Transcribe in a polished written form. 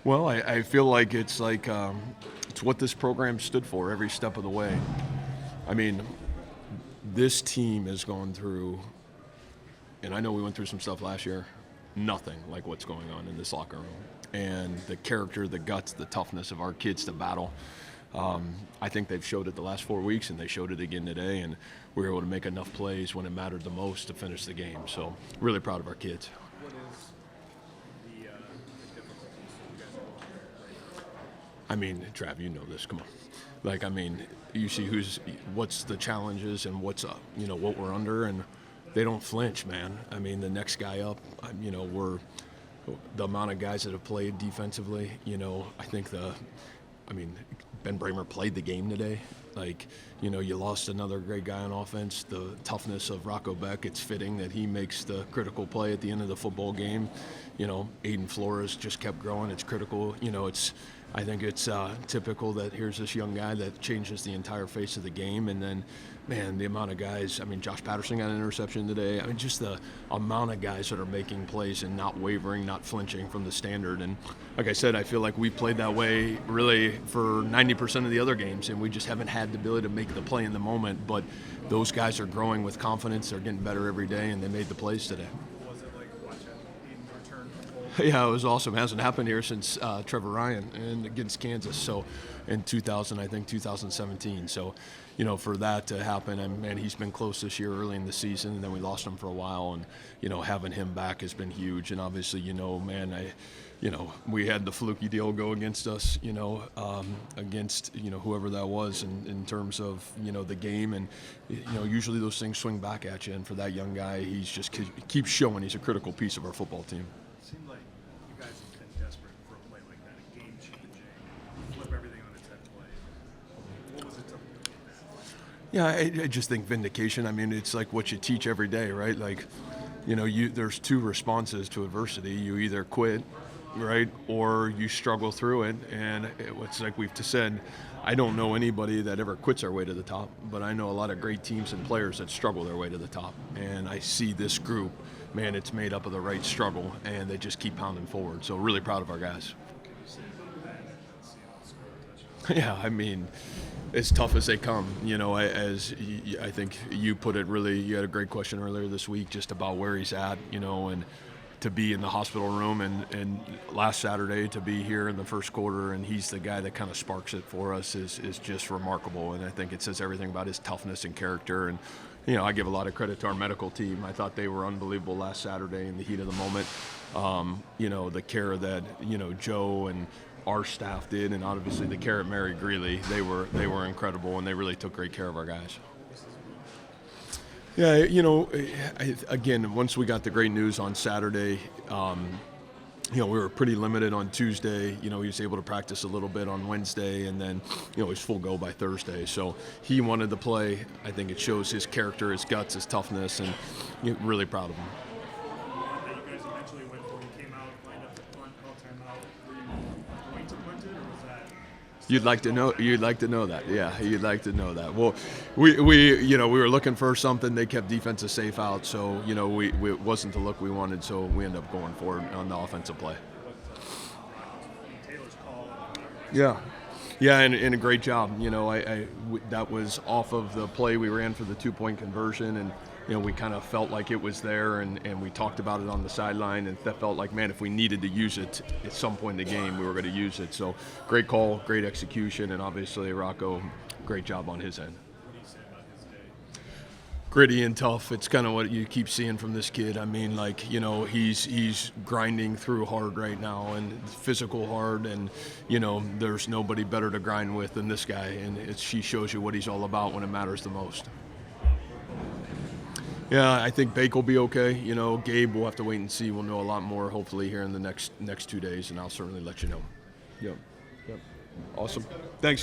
Well, I feel like it's what this program stood for every step of the way. I mean, this team is going through, and I know we went through some stuff last year, nothing like what's going on in this locker room. And the character, the guts, the toughness of our kids to battle. I think they've showed it the last 4 weeks, and they showed it again today. And we were able to make enough plays when it mattered the most to finish the game. So, really proud of our kids. What is the difficulties you guys are going through right I mean, Trav, you know this. Come on. Like, I mean, you see what's the challenges and what's up, what we're under, and they don't flinch, man. I mean, the next guy up, we're the amount of guys that have played defensively. Ben Bramer played the game today. Like, you lost another great guy on offense. The toughness of Rocco Beck, it's fitting that he makes the critical play at the end of the football game. Aiden Flores just kept growing. It's critical. I think it's typical that here's this young guy that changes the entire face of the game. And then, man, the amount of guys, Josh Patterson got an interception today. Just the amount of guys that are making plays and not wavering, not flinching from the standard. And like I said, I feel like we played that way really for 90% of the other games, and we just haven't had the ability to make the play in the moment. But those guys are growing with confidence. They're getting better every day, and they made the plays today. now? Was it like watching Aiden return? Yeah, it was awesome. It hasn't happened here since Trevor Ryan and against Kansas. So in 2017. So, for that to happen, and man, he's been close this year early in the season, and then we lost him for a while, and having him back has been huge. And obviously, we had the fluky deal go against us, against whoever that was in terms of the game, and usually those things swing back at you. And for that young guy, he's just keeps showing he's a critical piece of our football team. It seemed like you guys have been desperate for a play like that, a game-changing, flip everything on its head play. What was it to? Yeah, I just think vindication. It's like what you teach every day, right? Like, there's two responses to adversity. You either quit, right, or you struggle through it. And it's like we've said, I don't know anybody that ever quits their way to the top, but I know a lot of great teams and players that struggle their way to the top. And I see this group, man, it's made up of the right struggle, and they just keep pounding forward. So really proud of our guys. What can you say about that and Seattle scoring a touchdown? As tough as they come, I think you put it really, you had a great question earlier this week just about where he's at, and to be in the hospital room and last Saturday to be here in the first quarter, and he's the guy that kind of sparks it for us is just remarkable. And I think it says everything about his toughness and character. And, I give a lot of credit to our medical team. I thought they were unbelievable last Saturday in the heat of the moment. The care that, Joe and our staff did, and obviously the care at Mary Greeley, they were incredible, and they really took great care of our guys. Yeah, again, once we got the great news on Saturday, we were pretty limited on Tuesday. He was able to practice a little bit on Wednesday, and then, he was full go by Thursday. So he wanted to play. I think it shows his character, his guts, his toughness, and really proud of him. That you guys eventually went for, you came out, lined up the punt, called timeout. Were you going to punt it, or was that? You'd like to know that. Yeah, you'd like to know that. Well, we were looking for something. They kept defensive safe out, so it wasn't the look we wanted. So we ended up going for it on the offensive play. Taylor's call. Yeah, and a great job. That was off of the play we ran for the 2-point conversion, and we kind of felt like it was there, and we talked about it on the sideline, and that felt like, man, if we needed to use it at some point in the game, we were going to use it. So great call, great execution, and obviously Rocco, great job on his end. What do you say about his day? Gritty and tough. It's kind of what you keep seeing from this kid. He's grinding through hard right now, and physical hard, and there's nobody better to grind with than this guy, and she shows you what he's all about when it matters the most. Yeah, I think Bake will be okay. Gabe, we'll have to wait and see. We'll know a lot more hopefully here in the next 2 days, and I'll certainly let you know. Yep. Awesome. Thanks.